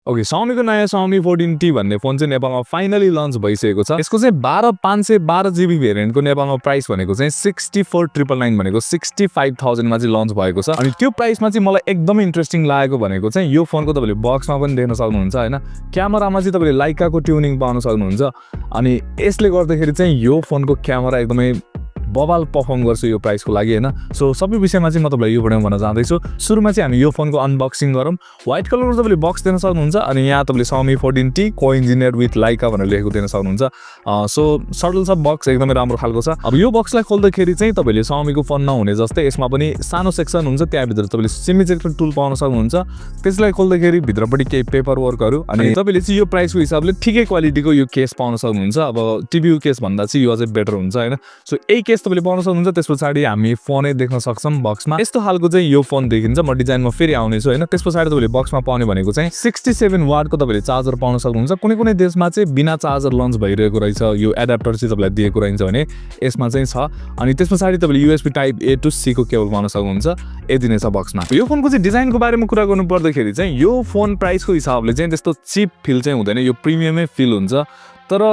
Okay Xiaomi को नयाँ Xiaomi 14T भन्ने फोन चाहिँ नेपालमा फाइनली लन्च भइसकेको छ। यसको चाहिँ 12512 GB भेरिएन्टको नेपालमा प्राइस भनेको चाहिँ 64999 भनेको 65000 मा चाहिँ लन्च भएको छ। अनि त्यो प्राइसमा चाहिँ मलाई एकदमै इन्ट्रेस्टिङ लागेको भनेको चाहिँ यो फोनको तपाईले बक्समा पनि देख्न सक्नुहुन्छ हैन। क्यामेरामा चाहिँ तपाईले Leica को ट्युनिङ पाउन सक्नुहुन्छ। अनि यसले गर्दाखेरि चाहिँ यो फोनको क्यामेरा एकदमै बबाल परफर्म गर्छ यो प्राइसको लागि हैन। सो सबै विषयमा चाहिँ म तपाईलाई यो भिडियोमा भन्न चाहदैछु। सुरुमा चाहिँ हामी यो फोनको अनबक्सिङ गरौँ। व्हाइट कलरको तपाईले बक्स देख्न सक्नुहुन्छ अनि यहाँ तपाईले Xiaomi 14T को-इन्जिनियर विथ Leica भनेर लेखेको देख्न सक्नुहुन्छ। सो सटल छ बक्स एकदमै राम्रो खालको छ। अब यो बक्सलाई खोल्दाखेरि चाहिँ तपाईले Xiaomi को फोन नहुने जस्तै यसमा पनि सानो सेक्सन हुन्छ, त्यहाँ भित्र तपाईले सिम इजेक्टर टुल पाउन सक्नुहुन्छ। त्यसलाई खोल्दाखेरि भित्रपट्टि केही पेपर वर्कहरु अनि तपाईले चाहिँ यो प्राइसको हिसाबले ठिकै क्वालिटीको यो केस पाउन सक्नुहुन्छ। अब टिभीयू केस भन्दा चाहिँ यो अझै बेटर हुन्छ हैन। सो यही केस तपाईले पाउन सक्नुहुन्छ। त्यसपछि हामी फोनै देख्न सक्छौं बक्समा। यस्तो खालको चाहिँ यो फोन देखिन्छ। म डिजाइनमा फेरि आउने छु हैन। त्यसपछि तपाईले बक्समा पाउने भनेको चाहिँ 67 वाटको तपाईले चार्जर पाउन सक्नुहुन्छ। कुनै देशमा चाहिँ बिना चार्जर लन्च भइरहेको रहेछ। यो एडाप्टर चाहिँ तपाईलाई दिएको रहन्छ भने यसमा चाहिँ छ। अनि त्यसपछि तपाईले USB type A to C को केबल पाउन सक्नुहुन्छ। यति नै छ बक्समा। यो फोनको चाहिँ डिजाइनको बारेमा कुरा गर्नु पर्दाखेरि चाहिँ यो फोन प्राइसको हिसाबले चाहिँ त्यस्तो चिप फिल चाहिँ हुँदैन। यो प्रिमियमै फिल हुन्छ। तर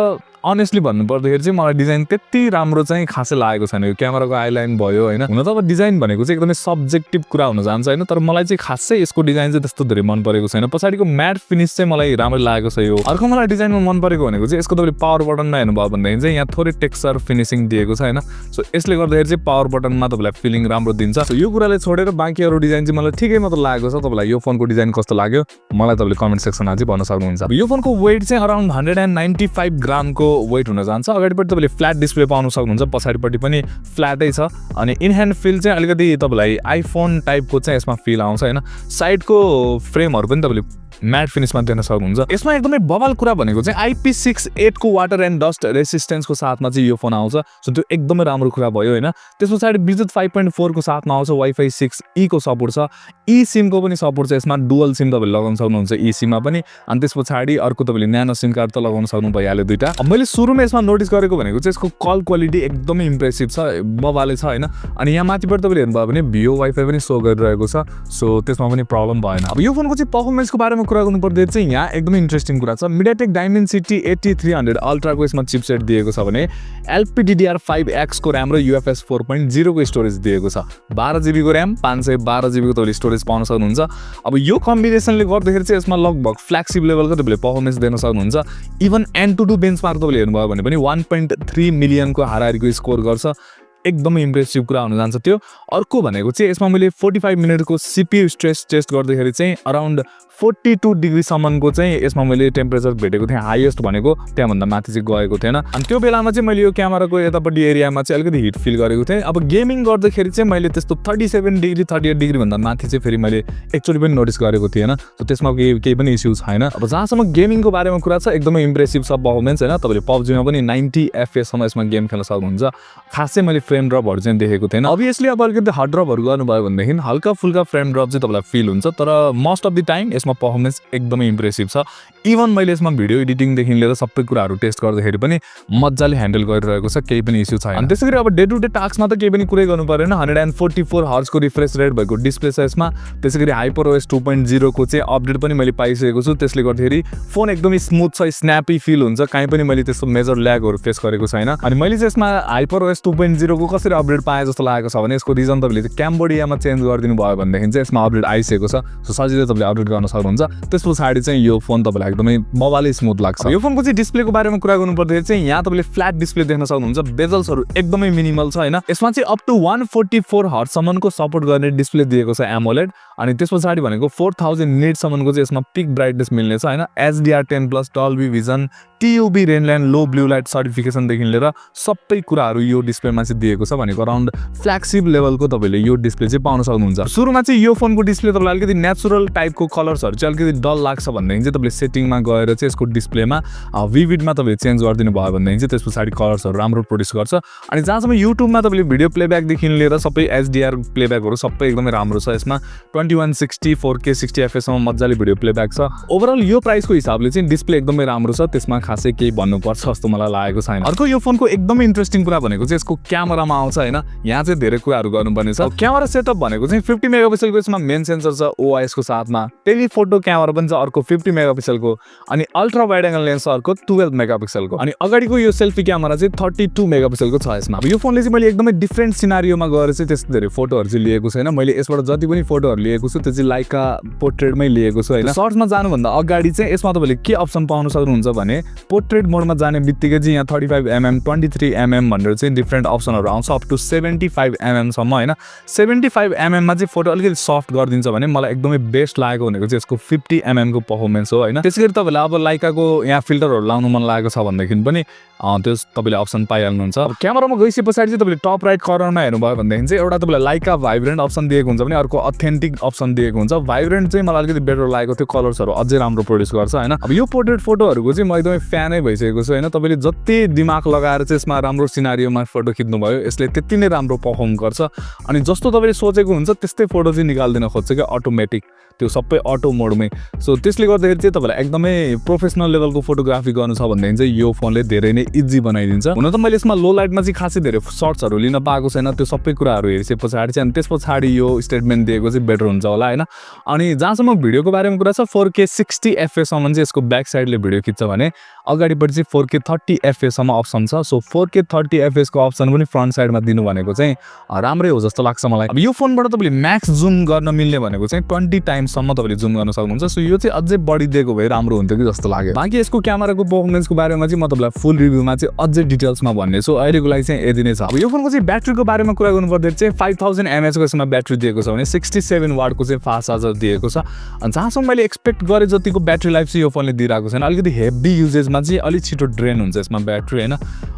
अनेस्टली भन्नु पर्दाखेरि चाहिँ मलाई डिजाइन त्यति राम्रो चाहिँ खासै लागेको छैन। यो क्यामेराको आइलाइन भयो हैन। हुन त अब डिजाइन भनेको चाहिँ एकदमै सब्जेक्टिभ कुरा हुन जान्छ हैन। तर मलाई चाहिँ खासै यसको डिजाइन चाहिँ त्यस्तो धेरै मन परेको छैन। पछाडीको म्याट फिनिश चाहिँ मलाई राम्रो लागेको छ। यो अर्को मलाई डिजाइनमा मन परेको भनेको चाहिँ यसको तपाईले पावर बटनमा हेर्नुभयो भन्दाखेरि चाहिँ यहाँ थोरै टेक्सचर फिनिशिङ दिएको छ हैन। सो यसले गर्दाखेरि चाहिँ पावर बटनमा तपाईलाई फिलिङ राम्रो दिन्छ। सो यो कुराले छोडेर बाँकी अरु डिजाइन चाहिँ मलाई ठिकै मात्र लागेको छ। तपाईलाई यो फोनको डिजाइन कस्तो लाग्यो मलाई तपाईले कमेन्ट सेक्सनमा चाहिँ भन्न सक्नुहुन्छ। यो फोनको वेट चाहिँ अराउन्ड 195 ग्रामको वेट हुन जान्छ। अगाडिपट्टि तपाईले फ्ल्याट डिस्प्ले पाउन सक्नुहुन्छ। पछाडिपट्टि पनि फ्ल्याटै छ। अनि इन ह्यान्ड फिल चाहिँ अलिकति तपाईलाई आइफोन टाइपको चाहिँ यसमा फिल आउँछ हैन। साइडको फ्रेमहरु पनि तपाईले म्याट फिनिशमा देख्न सक्नुहुन्छ। यसमा एकदमै बबाल कुरा भनेको चाहिँ IP68 को वाटर एन्ड डस्ट रेसिस्टेन्सको साथमा चाहिँ यो फोन आउँछ। सो त्यो एकदमै राम्रो कुरा भयो हैन। त्यसपछि ब्लुटुथ 5.4 को साथमा आउँछ। वाइफाई 6E को सपोर्ट छ। ई सिम को पनि सपोर्ट छ। यसमा डुअल सिम तपाईले लगाउन सक्नुहुन्छ ई सिम मा पनि। अनि त्यसपछि अर्को तपाईले न्यानो सिम कार्ड त लगाउन सक्नु भइहाल्यो दुईटा। अब मैले सुरुमा यसमा नोटिस गरेको भनेको चाहिँ यसको कल क्वालिटी एकदमै इम्प्रेसिभ छ, बबाले छ हैन। अनि यहाँ माथिबाट तपाईले हेर्नुभयो भने भिओ वाइफाई पनि शो गरिरहेको छ। सो त्यसमा पनि प्रब्लम भएन। अब यो फोनको चाहिँ परफर्मेन्सको बारेमा कुरा गर्नु पर्दा चाहिँ यहाँ एकदमै इन्ट्रेस्टिङ कुरा छ। Mediatek Dimensity 8300 अल्ट्रा को यसमा चिपसेट दिएको छ भने LPDDR5X को र्याम र UFS 4.0 को स्टोरेज दिएको छ। 12 GB को र्याम 512 GB को तपाईले स्टोरेज पाउन सक्नुहुन्छ। अब यो कम्बिनेसनले गर्दाखेरि चाहिँ यसमा लगभग फ्ल्यागशिप लेभलको तपाईले परफर्मेन्स दिन सक्नुहुन्छ। इभन Antutu बेन्चमार्क तपाईले हेर्नुभयो भने पनि 1.3 मिलियन को हाराहारीको स्कोर गर्छ। एकदमै इम्प्रेसिभ कुरा हुन जान्छ त्यो। अर्को भनेको चाहिँ यसमा मैले 45 मिनेटको CPU स्ट्रेस टेस्ट गर्दाखेरि चाहिँ अराउन्ड 42 डिग्री सम्मको चाहिँ यसमा मैले टेम्परेचर भेटेको थिएँ। हाईएस्ट भनेको त्यहाँ भन्दा माथि चाहिँ गएको थिएन। अनि त्यो बेलामा चाहिँ मैले यो क्यामेराको यतापट्टि एरियामा चाहिँ अलिकति हिट फिल गरेको थिएँ। अब गेमिङ गर्दाखेरि चाहिँ मैले त्यस्तो 37 डिग्री 38 डिग्री भन्दा माथि चाहिँ फेरि मैले एकचोटि पनि नोटिस गरेको थिएन। सो त्यसमा केही पनि इस्यु छैन। अब जहाँसम्म गेमिङको बारेमा कुरा छ एकदमै इम्प्रेसिभ छ परफर्मेन्स हैन। तपाईले PUBG मा पनि 90 FPS सम्म यसमा गेम खेल्न सक्नुहुन्छ। खासै मैले फ्रेम ड्रपहरु चाहिँ देखेको थिएन। अभियसली अब अलिकति हार्ड ड्रपहरु गर्नुभयो भनेदेखि हल्का फुल्का फ्रेम ड्रप चाहिँ तपाईलाई फिल हुन्छ। तर मोस्ट अफ द टाइम यसमा परफर्मेन्स एकदमै इम्प्रेसिभ छ। इभन मैले यसमा भिडियो एडिटिङ देखि लिएर सबै कुराहरु टेस्ट गर्दाखेरि पनि मज्जाले ह्यान्डल गरिरहेको छ। केही पनि इस्यु छैन। अनि त्यसैगरी अब डे टु डे टास्कमा त केही पनि कुरै गर्नु पर्दैन। 144 हर्ज को रिफ्रेश रेट भएको डिस्प्ले छ यसमा। त्यसैगरी HyperOS 2.0 को चाहिँ अपडेट पनि मैले पाइसकेको छु। त्यसले गर्दाखेरि फोन एकदमै स्मुथ छ, स्न्यापी फिल हुन्छ। कहीँ पनि मैले त्यस्तो मेजर ल्यागहरु फेस गरेको छैन। अनि मैले चाहिँ यसमा HyperOS 2.0 को कसरी अपडेट पाए जस्तो लागेको छ भने यसको रिजन तपाईले क्याम्बोडियामा चेन्ज गरिदिनु भयो भनेदेखि चाहिँ यसमा अपडेट आइसकेको छ। सो सजिलै तपाईले अपडेट गर्न सक्नुहुन्छ। त्यसपछि चाहिँ यो फोन तपाईलाई एकदमै मोबाइल स्मुथ लाग्छ। यो फोनको चाहिँ डिस्प्लेको बारेमा कुरा गर्नु पर्दाखेरि चाहिँ यहाँ तपाईले फ्ल्याट डिस्प्ले देख्न सक्नुहुन्छ। बेजल्सहरु एकदमै मिनिमल छ हैन। यसमा चाहिँ अप टु 144 हर्ज सम्मको सपोर्ट गर्ने डिस्प्ले दिएको छ AMOLED। अनि त्यसपछि भनेको 4000 निट सम्मको चाहिँ यसमा पिक ब्राइटनेस मिल्ने छ हैन। HDR10+ डल्बी भिजन TUV रेनलाइन लो ब्लू लाइट सर्टिफिकेसन देखि लिएर सबै कुराहरु यो डिस्प्लेमा चाहिँ दिएको छ। भनेको अराउन्ड फ्ल्यागशिप लेभलको तपाईले यो डिस्प्ले चाहिँ पाउन सक्नुहुन्छ। सुरुमा चाहिँ यो फोनको डिस्प्ले तपाईलाई अलिकति नेचुरल टाइपको कलर्सहरु चाहिँ अलिकति डल लाग्छ भन्दाखेरि चाहिँ तपाईले सेटिङमा गएर चाहिँ यसको डिस्प्लेमा विविडमा तपाईले चेन्ज गरिदिनु भयो भनेदेखि चाहिँ त्यसपछि कलर्सहरु राम्रो प्रोड्युस गर्छ। अनि जहाँसम्म युट्युबमा तपाईले भिडियो प्लेब्याक देखि लिएर सबै HDR प्लेब्याकहरु सबै एकदमै राम्रो छ। यसमा 2160 4K 60 FPS सम्म मज्जाले भिडियो प्लेब्याक छ। ओभरअल यो प्राइसको हिसाबले चाहिँ डिस्प्ले एकदमै राम्रो छ। त्यसमा खासै केही भन्नुपर्छ जस्तो मलाई लागेको छैन। अर्को यो फोनको एकदमै इन्ट्रेस्टिङ कुरा भनेको चाहिँ यसको क्यामेरामा आउँछ हैन। यहाँ चाहिँ धेरै कुराहरु गर्नुपर्ने छ। क्यामेरा सेटअप भनेको चाहिँ 50 मेगापिक्सलको यसमा मेन सेन्सर छ OIS को साथमा। फोटो क्यामेरा पनि छ अर्को 50 मेगापिक्सलको अनि अल्ट्रा वाइड एंगल लेन्स अर्को 12 मेगापिक्सलको अनि अगाडिको यो सेल्फी क्यामेरा चाहिँ 32 मेगापिक्सलको छ यसमा। यो फोनले चाहिँ मैले एकदमै डिफरेन्ट सिनारियोमा गएर चाहिँ त्यस्तो धेरै फोटोहरु चाहिँ लिएको छैन। मैले यसबाट जति पनि फोटोहरु लिएको छु त्यो चाहिँ लाइका पोर्ट्रेटमै लिएको छु हैन। सर्ट्समा जानु भन्दा अगाडि चाहिँ यसमा तपाईले के अप्सन पाउन सक्नुहुन्छ भने पोर्ट्रेट मोडमा जाने बित्तिकै चाहिँ यहाँ 35 mm 23 mm भनेर चाहिँ डिफरेन्ट अप्सनहरु आउँछ अप टु 75 mm सम्म हैन। 75 mm मा चाहिँ फोटो अलिकति सफ्ट गरिदिन्छ भने मलाई एकदमै बेस्ट लागेको भनेको चाहिँ यसको 50 mm को परफर्मेन्स हो हैन। त्यसैगरी तपाईलाई अब लाइकाको यहाँ फिल्टरहरु लाउनु मन लागेको छ भन्देखि पनि त्यो तपाईले अप्सन पाइहाल्नुहुन्छ। अब क्यामेरामा गइसकेपछि चाहिँ तपाईले टप राइट कर्नरमा हेर्नुभयो भन्देखि चाहिँ एउटा तपाईलाई लाइका भाइब्रेन्ट अप्सन दिएको हुन्छ भने अर्को अथेन्टिक अप्सन दिएको हुन्छ। भाइब्रेन्ट चाहिँ मलाई अलिकति बेटर लागेको थियो, कलर्सहरु अझै राम्रो प्रोड्युस गर्छ हैन। अब यो पोर्ट्रेट फोटोहरुको चाहिँ म एकदमै फ्यानै भइसकेको छु हैन। तपाईले जति दिमाग लगाएर चाहिँ यसमा राम्रो सिनारियोमा फोटो खिच्नु भयो यसले त्यति नै राम्रो परफर्म गर्छ अनि जस्तो तपाईले सोचेको हुन्छ त्यस्तै फोटो चाहिँ निकाल्दिन खोज्छ के अटोमेटिक त्यो सबै अटो मोडमै। सो त्यसले गर्दाखेरि चाहिँ तपाईलाई एकदमै प्रोफेसनल लेभलको फोटोग्राफी गर्नु छ भन्दाखेरि चाहिँ यो फोनले धेरै नै इजी बनाइदिन्छ। हुन त मैले यसमा लो लाइटमा चाहिँ खासै धेरै शट्सहरु लिन पाएको छैन, त्यो सबै कुराहरु हेरिसकेपछि चाहिँ अनि त्यसपछि यो स्टेटमेन्ट दिएको चाहिँ बेटर हुन्छ होला हैन। अनि जहाँसम्म भिडियोको बारेमा कुरा छ 4K 60 fps सम्म चाहिँ यसको ब्याक साइडले भिडियो खिच्छ भने अगाडिपट्टि चाहिँ 4K 30 fps सम्म अप्सन छ। सो 4K 30 fps को अप्सन पनि फ्रन्ट साइडमा दिनु भनेको चाहिँ राम्रै हो जस्तो लाग्छ मलाई। अब यो फोनबाट तपाईले म्याक्स जुम गर्न मिल्ने भनेको चाहिँ 20 टाइम्स सम्म तपाईले जुम गर्न सक्नुहुन्छ। सो यो चाहिँ अझै बढी दिएको भए राम्रो हुन्थ्यो कि जस्तो लाग्यो। बाकी यसको क्यामेराको परफर्मेन्सको बारेमा चाहिँ म तपाईलाई फुल रिभ्यूमा चाहिँ अझै डिटेल्समा भन्ने छु। अहिलेको लागि चाहिँ यति नै छ। अब यो फोनको चाहिँ ब्याट्रीको बारेमा कुरा गर्नुपर्दा चाहिँ 5000 mAh को यसमा ब्याट्री दिएको छ भने 67 वाटको चाहिँ फास्ट चार्जर दिएको छ। अनि जहाँसम्म मैले एक्सपेक्ट गरे जतिको ब्याट्री लाइफ चाहिँ यो फोनले दिइरहेको छैन। अलिकति हेभी युजेजमा चाहिँ अलि छिटो ड्रेन हुन्छ यसमा ब्याट्री हैन।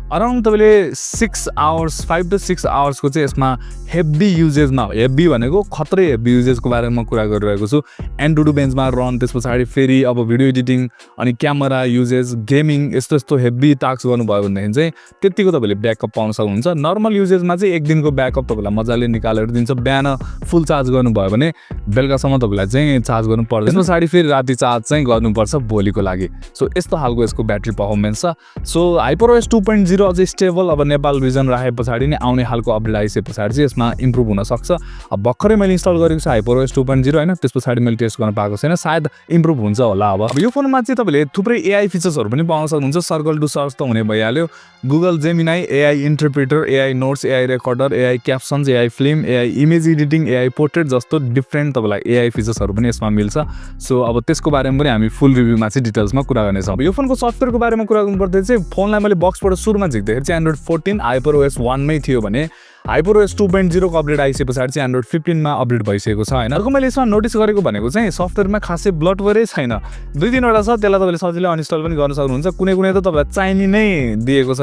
अराउन्ड तपाईले 6 आवर्स 5 to 6 आवर्स को चाहिँ यसमा हेभी युजेजमा हेभी भनेको खतरै हेभी युजेजको बारेमा कुरा गरिरहेको छु। एन्ड्रोइड बेन्चमा रन त्यसपछि फेरि अब भिडियो एडिटिङ अनि क्यामेरा युजेज गेमिङ यस्तो हेभी टास्क गर्नुभयो भनेदेखि चाहिँ त्यतिको तपाईले ब्याकअप पाउन सक्नुहुन्छ। नर्मल युजेजमा चाहिँ एक दिनको ब्याकअप तपाईलाई मजाले निकालेर दिन्छ। बिहान फुल चार्ज गर्नुभयो भने बेलुकासम्म तपाईलाई चाहिँ चार्ज गर्नु पर्दैन। त्यसपछि फेरि राति चार्ज चाहिँ गर्नुपर्छ भोलिको लागि। सो यस्तो खालको यसको ब्याट्री परफर्मेन्स छ। सो HyperOS 2.0 अझै स्टेबल अब नेपाल भिजन राखे पछाडि नै आउने खालको अपडेट आइसके पछाडि चाहिँ यसमा इम्प्रुभ हुन सक्छ। अब भर्खरै मैले इन्स्टल गरेको छु HyperOS 2.0 हैन, त्यसपछि मैले टेस्ट गर्न पाएको छैन, सायद इम्प्रुभ हुन्छ होला। अब यो फोनमा चाहिँ तपाईले थुप्रै AI फिचर्सहरु पनि पाउन सक्नुहुन्छ। सर्कल टु सर्च त हुने भइहाल्यो, Google Gemini, AI interpreter, AI notes, AI recorder, AI क्याप्सन्स, AI film, AI image editing, AI portrait जस्तो डिफरेन्ट तपाईलाई AI फिचर्सहरु पनि यसमा मिल्छ। सो अब त्यसको बारेमा पनि हामी फुल रिभ्यूमा चाहिँ डिटेल्समा कुरा गर्नेछौँ। अब यो फोनको सफ्टवेयरको बारेमा कुरा गर्नुपर्दा चाहिँ फोनलाई मैले बक्सबाट सुरुमा झिक्दाखेरि चाहिँ एन्ड्रोइड 14 HyperOS 1 मै थियो भने HyperOS 2.0 को अपडेट आइसके पछाडि चाहिँ एन्ड्रोइड 15 मा अपडेट भइसकेको छ हैन। अर्को मैले यसमा नोटिस गरेको भनेको चाहिँ सफ्टवेयरमा खासै ब्लटवेयरै छैन। 2-3 वटा छ, त्यसलाई तपाईले सजिलै अनइन्स्टल पनि गर्न सक्नुहुन्छ। कुनै त तपाईलाई चाहिने नै दिएको छ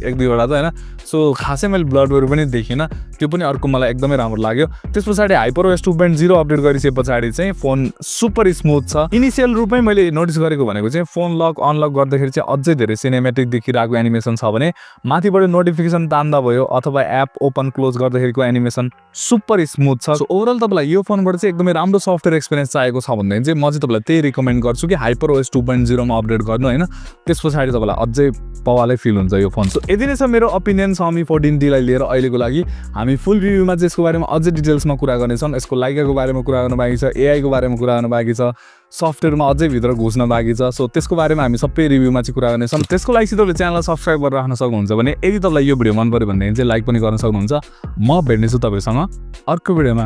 1-2 वटा त हैन। सो खासै मैले ब्लटवेयर पनि देखिन, त्यो पनि अर्को मलाई एकदमै राम्रो लाग्यो। त्यसपछि HyperOS 2.0 अपडेट गरिसके पछाडि चाहिँ फोन सुपर स्मुथ छ। इनिशियल रुपमै मैले नोटिस गरेको भनेको चाहिँ फोन लक अनलक गर्दाखेरि चाहिँ अझै धेरै सिनेमेटिक देखिरहेको एनिमेसन छ भने माथिबाट नोटिफिकेसन तान्दा भयो अथवा app open close गर्दाखेरिको animation super smooth छ। सो ओभरअल तपाईलाई यो फोनबाट चाहिँ एकदमै राम्रो सफ्टवेयर एक्सपिरियन्स चाहिएको छ भन्दै चाहिँ म चाहिँ तपाईलाई त्यही रिकमेन्ड गर्छु कि HyperOS 2.0 मा अपडेट गर्नु हैन। त्यसपछि तपाईलाई अझै पवालै फिल हुन्छ यो फोन। सो यति नै छ मेरो ओपिनियन Xiaomi 14T लाई लिएर अहिलेको लागि। हामी फुल रिभ्यूमा चाहिँ यसको बारेमा अझै डिटेल्समा कुरा गर्नेछौँ। यसको लाइकाको बारेमा कुरा गर्न बाँकी छ, AI को बारेमा कुरा गर्न बाँकी छ, सफ्टवेयरमा अझै भित्र घुस्न बाँकी छ। सो त्यसको बारेमा हामी सबै रिभ्यूमा चाहिँ कुरा गर्नेछौँ। त्यसको लागि चाहिँ तपाईले च्यानललाई सब्स्क्राइब गरेर राख्न सक्नुहुन्छ भने यदि तपाईलाई यो भिडियो मन पर्यो भनेदेखि चाहिँ लाइक पनि गर्न सक्नुहुन्छ। म भेट्नेछु तपाईसँग अर्को भिडियोमा।